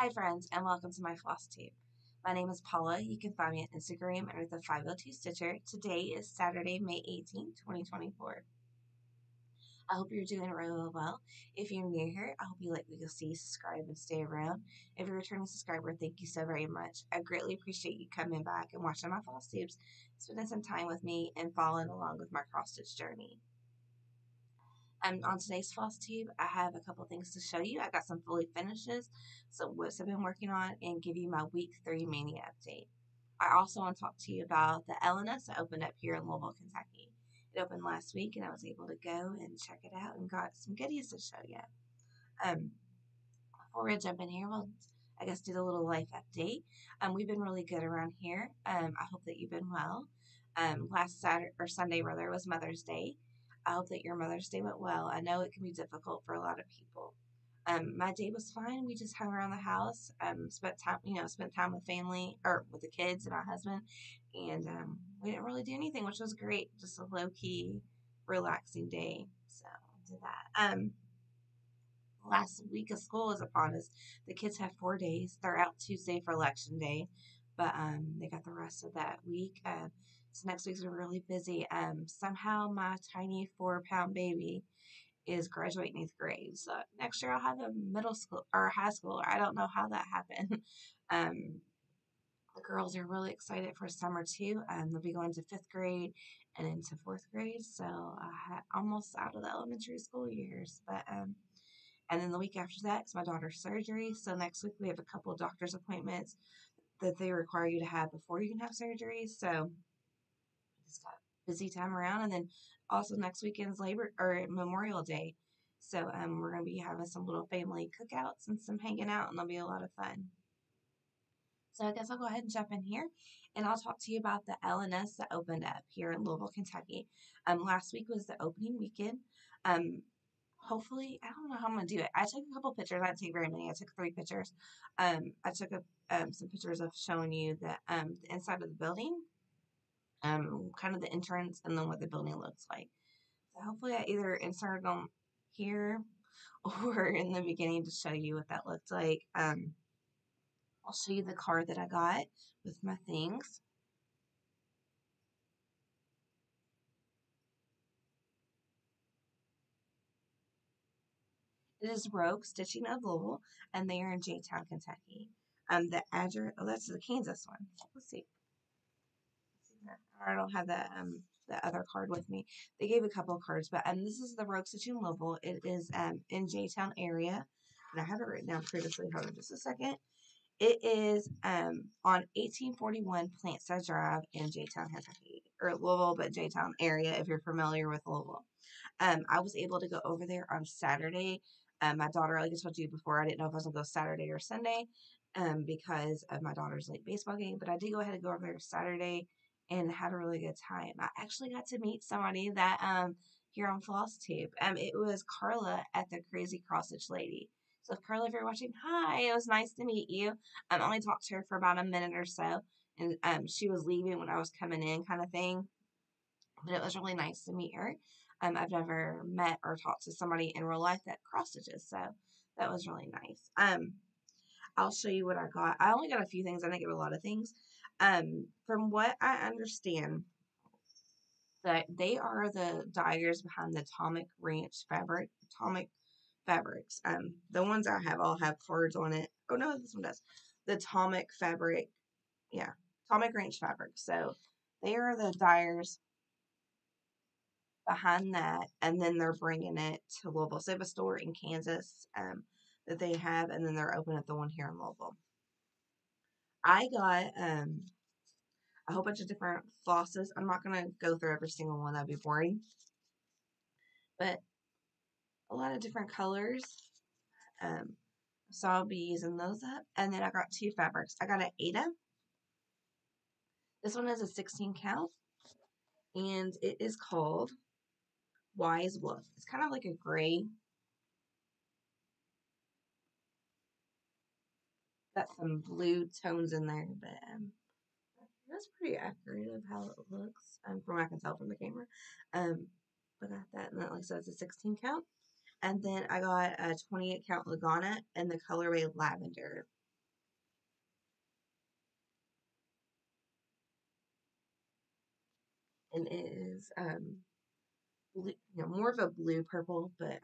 Hi friends, and welcome to my Flosstube. My name is Paula. You can find me on Instagram under the 502 Stitcher. Today is Saturday, May 18th, 2024. I hope you're doing really well. If you're new here, I hope you like what you'll see, subscribe, and stay around. If you're a returning subscriber, thank you so very much. I greatly appreciate you coming back and watching my Flosstubes, spending some time with me, and following along with my cross-stitch journey. On today's floss tube, I have a couple things to show you. I got some fully finishes, some whips I've been working on, and give you my week 3 Maynia update. I also want to talk to you about the LNS that opened up here in Louisville, Kentucky. It opened last week, and I was able to go and check it out and got some goodies to show you. Before we jump in here, we'll do the little life update. We've been really good around here. I hope that you've been well. Last Saturday or Sunday rather was Mother's Day. I hope that your Mother's Day went well. I know it can be difficult for a lot of people. My day was fine. We just hung around the house, spent time with family or with the kids and my husband, and we didn't really do anything, which was great. Just a low key, relaxing day. So I did that. Last week of school is upon us. The kids have 4 days. They're out Tuesday for election day, but they got the rest of that week. So next week's really busy. Somehow my tiny 4-pound baby is graduating 8th grade. So next year I'll have a middle school or high school. I don't know how that happened. The girls are really excited for summer too. They'll be going to 5th grade and into 4th grade. So almost out of the elementary school years, but and then the week after that is my daughter's surgery. So next week we have a couple of doctor's appointments that they require you to have before you can have surgery. So just got busy time around. And then also next weekend's Memorial Day. So we're going to be having some little family cookouts and some hanging out, and it'll be a lot of fun. So I guess I'll go ahead and jump in here, and I'll talk to you about the LNS that opened up here in Louisville, Kentucky. Last week was the opening weekend. Hopefully, I don't know how I'm going to do it. I took a couple pictures. I didn't take very many. I took 3 pictures. I took some pictures of showing you the inside of the building, kind of the entrance, and then what the building looks like. So hopefully I either inserted them here or in the beginning to show you what that looked like. I'll show you the card that I got with my things. It is Rogue Stitching of Louisville, and they are in J-Town, Kentucky. The address, that's the Kansas one. Let's see. I don't have the other card with me. They gave a couple of cards, but this is the Rogue Stitching Louisville. It is in J-Town area, and I have it written down previously. Hold on just a second. It is on 1841 Plantside Drive in J-Town, Kentucky, or Louisville, but J-Town area if you're familiar with Louisville. I was able to go over there on Saturday. My daughter, like I told you before, I didn't know if I was going to go Saturday or Sunday because of my daughter's late baseball game, but I did go ahead and go over there Saturday and had a really good time. I actually got to meet somebody that here on Flosstube. It was Carla at the Crazy Cross Stitch Lady. So Carla, if you're watching, hi, it was nice to meet you. I only talked to her for about a minute or so, and she was leaving when I was coming in kind of thing. But it was really nice to meet her. I've never met or talked to somebody in real life that cross stitches, so that was really nice. I'll show you what I got. I only got a few things. I didn't get a lot of things. From what I understand, that they are the dyers behind the Atomic Fabrics. The ones I have all have cards on it. Oh no, this one does. The Atomic Fabric, yeah, Atomic Range Fabric. So they are the dyers behind that, and then they're bringing it to Louisville. So they have a store in Kansas that they have, and then they're opening up the one here in Louisville. I got a whole bunch of different flosses. I'm not going to go through every single one. That'd be boring. But a lot of different colors. So I'll be using those up. And then I got 2 fabrics. I got an Ada. This one is a 16 count. And it is called Wise Wolf. It's kind of like a gray. Got some blue tones in there, but that's pretty accurate of how it looks from what I can tell from the camera. But I got that, and that like so it's a 16 count. And then I got a 28 count Lagana in the colorway Lavender. and it is blue, more of a blue purple, but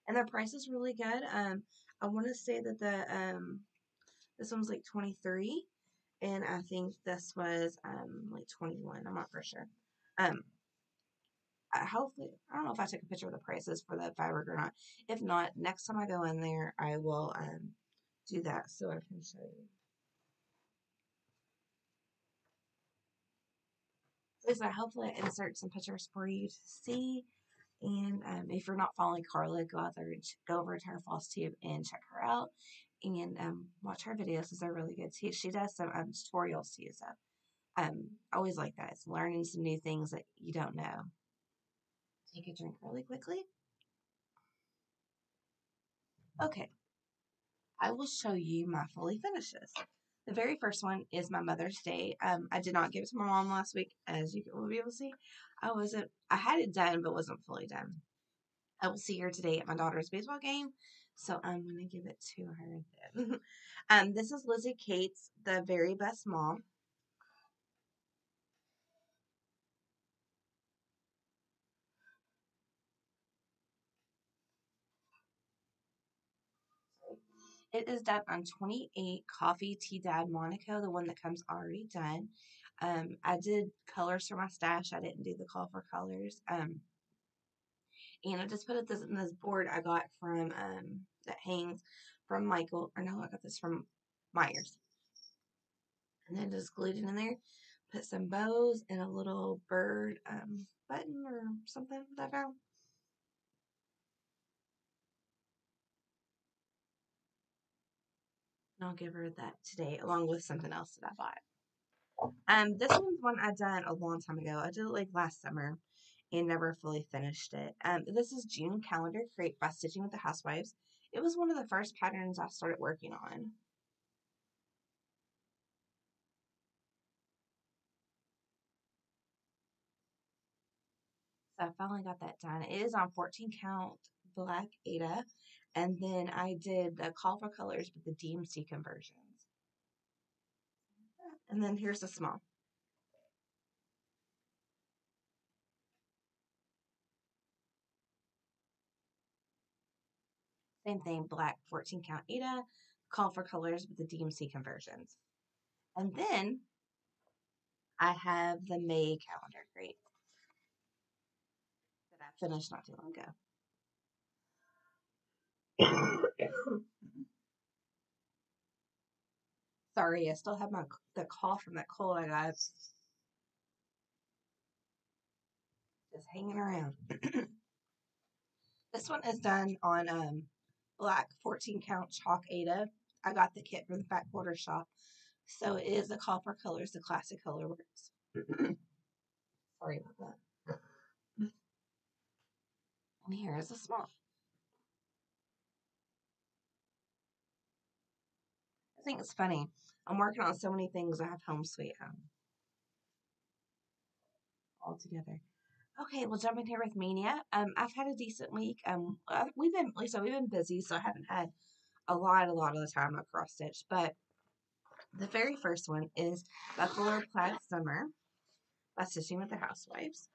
and their price is really good. I want to say that this one was like 23, and I think this was like 21. I'm not for sure. Hopefully, I don't know if I took a picture of the prices for the fabric or not. If not, next time I go in there, I will do that so I can show you. So hopefully I insert some pictures for you to see. And if you're not following Carla, go out there and go over to her Flosstube and check her out and watch her videos because they're really good too. She does some tutorials too, so I always like that. It's learning some new things that you don't know. Take a drink really quickly. Okay, I will show you my fully finishes. The very first one is my Mother's Day. I did not give it to my mom last week, as you will be able to see. I had it done, but wasn't fully done. I will see her today at my daughter's baseball game, so I'm going to give it to her then. This is Lizzie Kate's The Very Best Mom. It is done on 28 Coffee Tea Dad Monaco, the one that comes already done. I did colors for my stash. I didn't do the call for colors. And I just put it in this board I got from that hangs from Michael. Or no, I got this from Myers. And then just glued it in there. Put some bows and a little bird button or something that I found. And I'll give her that today along with something else that I bought. This one's one I done a long time ago. I did it like last summer and never fully finished it. This is June Calendar Create by Stitching with the Housewives. It was one of the first patterns I started working on. So I finally got that done. It is on 14 count black Ada. And then I did the call for colors with the DMC conversions. And then here's the small. Same thing, black 14 count Ada, call for colors with the DMC conversions. And then I have the May calendar crate that I finished not too long ago. Sorry, I still have the cough from that cold I got. Just hanging around. This one is done on black 14 count chalk Ada. I got the kit from the Fat Quarter Shop. So it is a call for colors, the classic color works. Sorry about that. And here is a small. I think it's funny. I'm working on so many things. I have home sweet home all together. Okay, we'll jump in here with Maynia. I've had a decent week. We've been busy, so I haven't had a lot of the time I've cross stitched. But the very first one is Buffalo Plaid Summer by Stitching with the Housewives.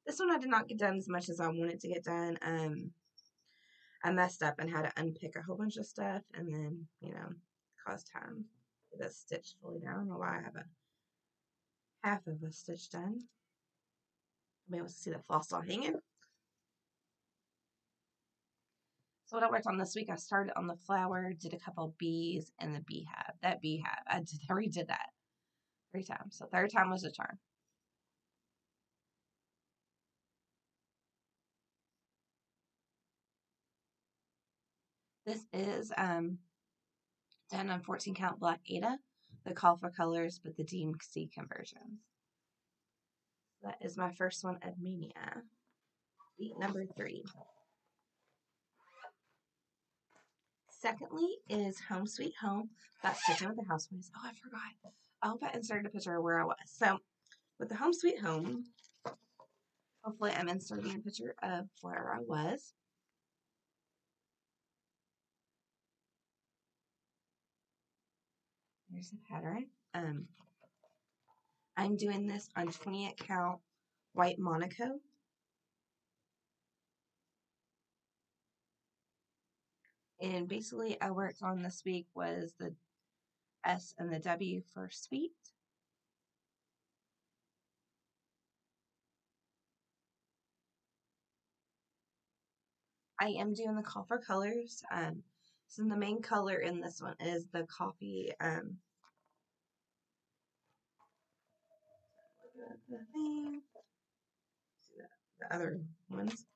This one I did not get done as much as I wanted to get done. I messed up and had to unpick a whole bunch of stuff, and then caused time to get this stitch fully down. I don't know why I have a half of a stitch done. I'll be able to see the floss all hanging. So what I worked on this week, I started on the flower, did a couple bees, and the beehive. That beehive, I redid that 3 times. So 3rd time was a charm. This is done on 14 count black Ada, the call for colors, but the DMC conversions. That is my first one of Maynia. Beat number 3. Secondly is Home Sweet Home by Stitching with the Housewives. Oh, I forgot. I hope I inserted a picture of where I was. So, with the Home Sweet Home, hopefully I'm inserting a picture of where I was. Here's the pattern. I'm doing this on 28 count white Monaco. And basically I worked on this week was the S and the W for sweet. I am doing the call for colors. So the main color in this one is the coffee. The thing. The other ones.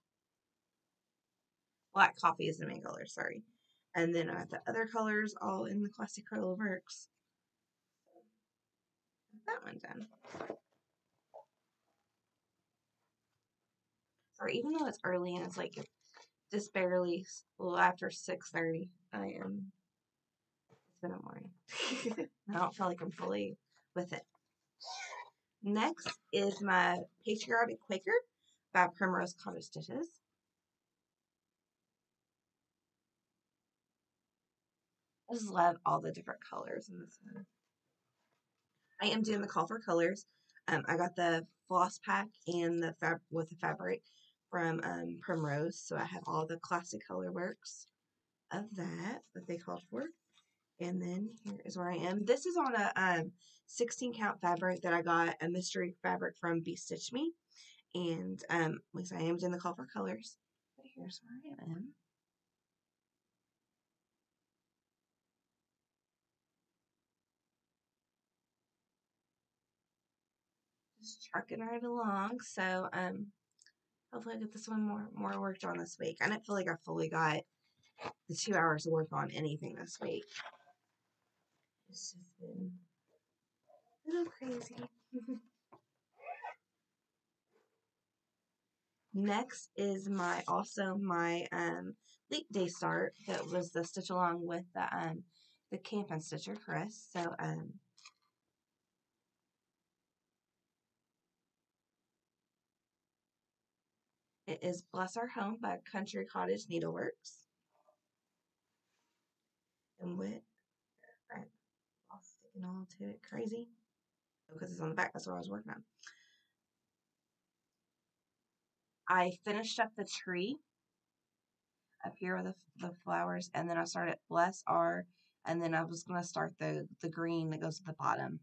Black coffee is the main color, sorry. And then I got the other colors all in the Classic Needleworks. That one done. Or even though it's early and it's like just barely a little after 6:30, it's been a morning. I don't feel like I'm fully with it. Next is my Patriotic Quaker by Primrose Cottage Stitches. I just love all the different colors in this one. I am doing the call for colors. I got the floss pack and the fabric from Primrose, so I have all the classic color works of that they called for. And then here is where I am. This is on a 16 count fabric that I got, a mystery fabric from Be Stitch Me. And at least I am doing the call for colors. But here's where I am. Just trucking right along. So hopefully I get this one more worked on this week. I don't feel like I fully got the 2 hours to work on anything this week. It's just been a little crazy. Next is my Leap Day start that was the stitch along with the Camp and Stitcher Chris. So it is Bless Our Home by Country Cottage Needleworks. And with I'll sticking all to it crazy because it's on the back. That's what I was working on. I finished up the tree up here with the flowers, and then I started Bless Our, and then I was going to start the green that goes to the bottom.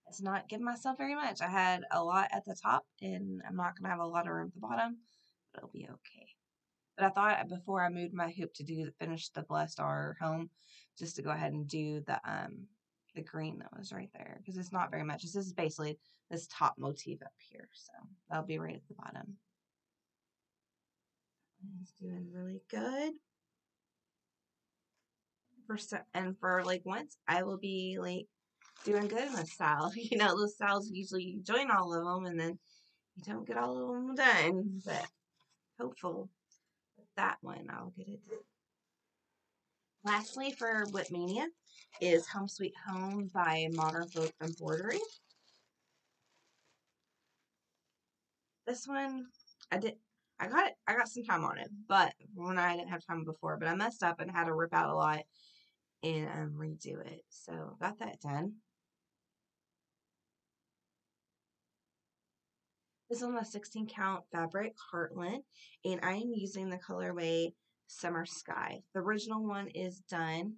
It's not giving myself very much. I had a lot at the top, and I'm not going to have a lot of room at the bottom, but it'll be okay. But I thought before I moved my hoop to finish the Blessed Our home, just to go ahead and do the green that was right there, because it's not very much. This is basically this top motif up here, so that'll be right at the bottom. It's doing really good. For like once, I will be like doing good in this style. You know, those styles usually you join all of them and then you don't get all of them done, but hopeful with that one I'll get it done. Lastly, for Maynia is Home Sweet Home by Modern Folk Embroidery. This one I got some time on it, but when I didn't have time before, but I messed up and had to rip out a lot and redo it. So got that done. This is on a 16 count fabric, Heartland, and I am using the colorway Summer Sky. The original one is done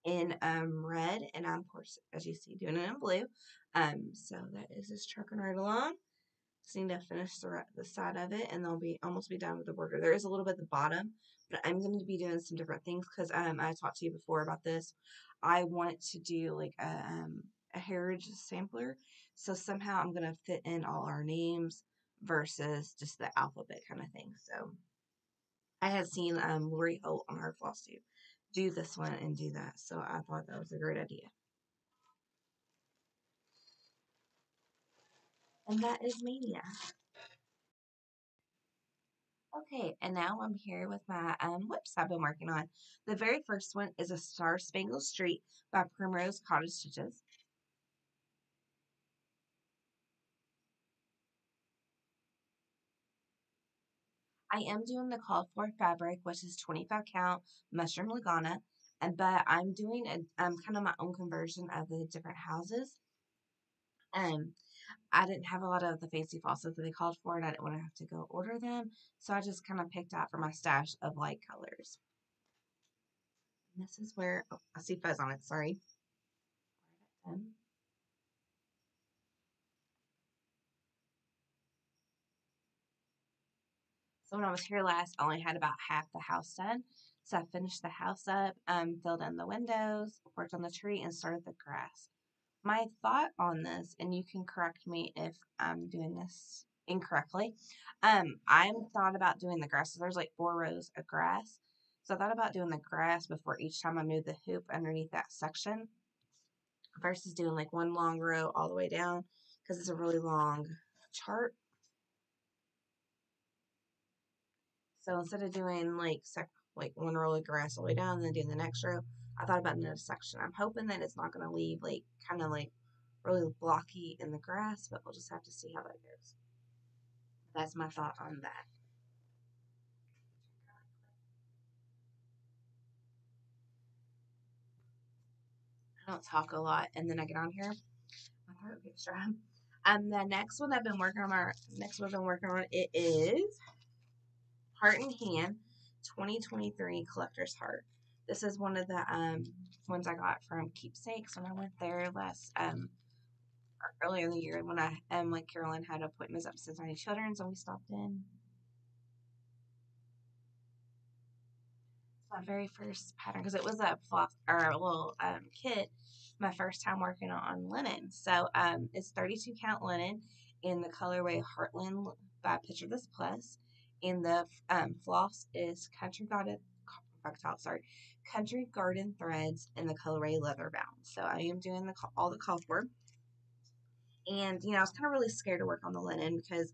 in red, and I'm, of course, as you see, doing it in blue. So that is just trucking right along. Just need to finish the side of it, and they'll almost be done with the border. There is a little bit at the bottom, but I'm going to be doing some different things because I talked to you before about this. I wanted to do like a heritage sampler, so somehow I'm going to fit in all our names versus just the alphabet kind of thing. So I had seen Lori Holt on her Flosstube do this one and do that, so I thought that was a great idea. And that is Maynia. Okay, and now I'm here with my whips I've been working on. The very first one is a Star Spangled Street by Primrose Cottage Stitches. I am doing the called for fabric, which is 25 count mushroom lagana, but I'm doing kind of my own conversion of the different houses. I didn't have a lot of the fancy faucets that they called for, and I didn't want to have to go order them, so I just kind of picked out for my stash of light colors. And this is where, oh, I see fuzz on it, sorry. So when I was here last, I only had about half the house done. So I finished the house up, filled in the windows, worked on the tree, and started the grass. My thought on this, and you can correct me if I'm doing this incorrectly. I thought about doing the grass. So there's like 4 rows of grass. So I thought about doing the grass before each time I moved the hoop underneath that section versus doing like one long row all the way down because it's a really long chart. So instead of doing like one row of grass all the way down and then doing the next row, I thought about another section. I'm hoping that it's not going to leave like kind of like really blocky in the grass, but we'll just have to see how that goes. That's my thought on that. I don't talk a lot, and then I get on here, my throat gets dry. The next one I've been working on, it is Heart in Hand 2023 Collector's Heart. This is one of the ones I got from Keepsakes when I went there earlier in the year when like Carolyn had appointments up Cincinnati Children's and we stopped in. It's my very first pattern because it was a little kit. My first time working on linen. So it's 32 count linen in the colorway Heartland by Picture This Plus. And the floss is Country Garden Threads in the colorway Leatherbound. So I am doing all the call for. And, I was kind of really scared to work on the linen because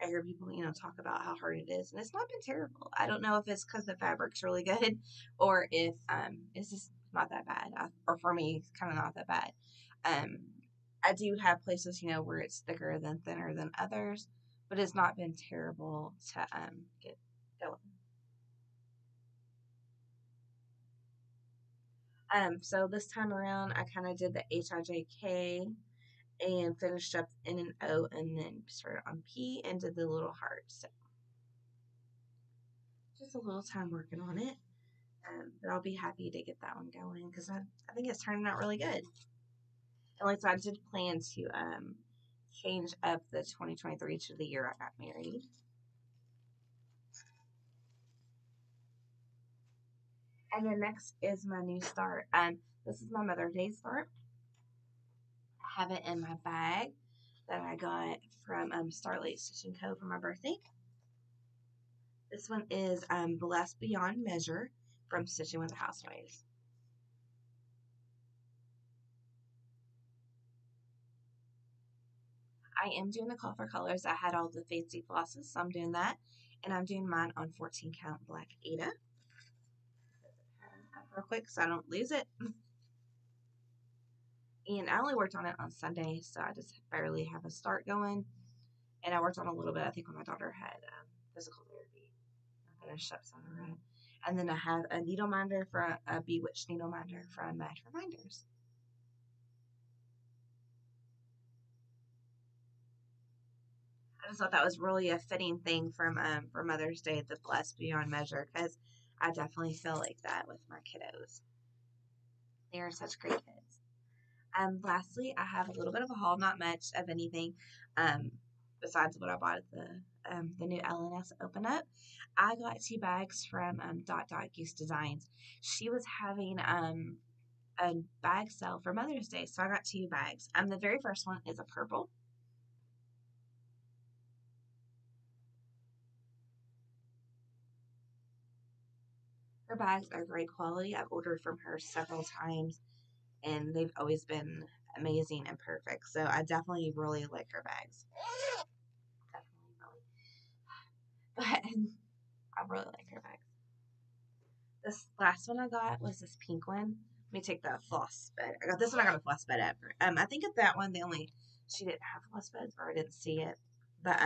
I hear people, talk about how hard it is. And it's not been terrible. I don't know if it's because the fabric's really good or if it's just not that bad. Or for me, it's kind of not that bad. I do have places, where it's thicker than thinner than others. But it's not been terrible to get going. So this time around, I kind of did the HIJK and finished up in an O and then started on P and did the little heart. So just a little time working on it. But I'll be happy to get that one going because I think it's turning out really good. And like I said, I did plan to change up the 2023 to the year I got married. And then next is my new start. This is my Mother's Day start. I have it in my bag that I got from Starlight Stitching Co. for my birthday. This one is Blessed Beyond Measure from Stitching with the Housewives. I am doing the call for colors. I had all the fancy flosses, so I'm doing that. And I'm doing mine on 14 count black Ada. Real quick so I don't lose it. And I only worked on it on Sunday, so I just barely have a start going. And I worked on a little bit, I think, when my daughter had physical therapy. I finished up some of it. And then I have a needle minder for a Bewitched needle minder from Match Reminders. I just thought that was really a fitting thing for Mother's Day, the Blessed Beyond Measure, because I definitely feel like that with my kiddos. They are such great kids. Lastly, I have a little bit of a haul, not much of anything, besides what I bought at the new LNS open up. I got 2 bags from Goose Designs. She was having a bag sale for Mother's Day, so I got 2 bags. The very first one is a purple. Her bags are great quality. I've ordered from her several times, and they've always been amazing and perfect. So I definitely really like her bags. Definitely, really. But I really like her bags. This last one I got was this pink one. Let me take the floss bed. I got this one. I got a floss bed ever. I think at that one she didn't have floss beds or I didn't see it. But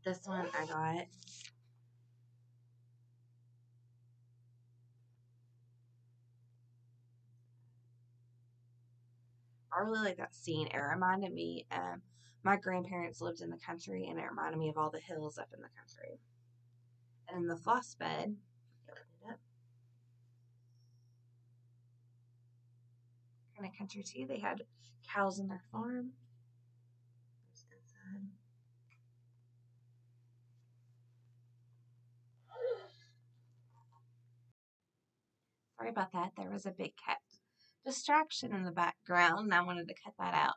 this one I got I really like that scene. It reminded me, my grandparents lived in the country, and it reminded me of all the hills up in the country. And in the floss bed, kind of country too. They had cows in their farm. Sorry about that. There was a big cat distraction in the background, and I wanted to cut that out.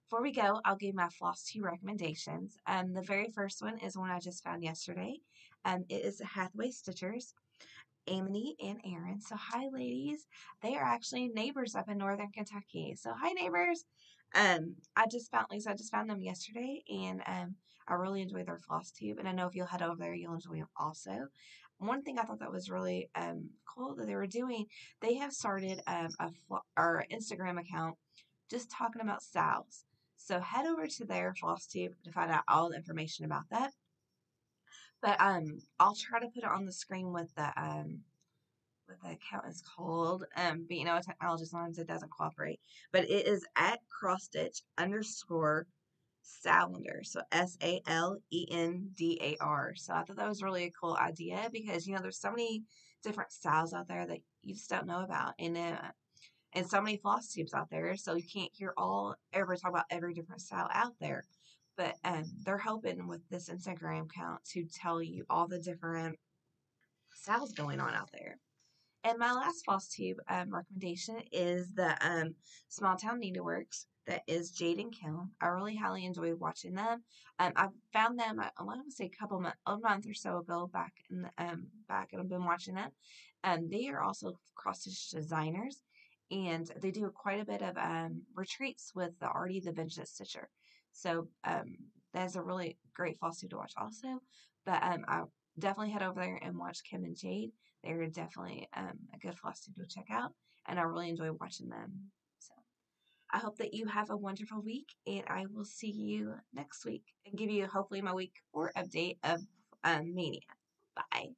Before we go, I'll give my Flosstube recommendations. The very first one is one I just found yesterday. It is Hathaway Stitchers, Amity and Aaron. So hi, ladies. They are actually neighbors up in Northern Kentucky. So hi, neighbors. I just found them yesterday, and I really enjoy their floss tube. And I know if you'll head over there, you'll enjoy them also. One thing I thought that was really cool that they were doing, they have started or Instagram account just talking about sows. So head over to their floss tube to find out all the information about that. But I'll try to put it on the screen with the what the account is called. But technology sometimes it doesn't cooperate. But it is at cross-stitch underscore Salendar. So Salendar. So I thought that was really a cool idea because there's so many different styles out there that you just don't know about. And so many floss tubes out there, so you can't hear everybody talk about every different style out there. But they're helping with this Instagram account to tell you all the different styles going on out there. And my last floss tube recommendation is the Small Town Needleworks. That is Jade and Kim. I really highly enjoyed watching them. I found them, I want to say a month or so ago back, and I've been watching them. They are also cross stitch designers, and they do quite a bit of retreats with the Artie the Vengeance Stitcher. So that's a really great floss tube to watch also. But I definitely head over there and watch Kim and Jade. They're definitely a good floss tube to check out, and I really enjoy watching them. So I hope that you have a wonderful week, and I will see you next week and give you hopefully my week 4 update of Maynia. Bye.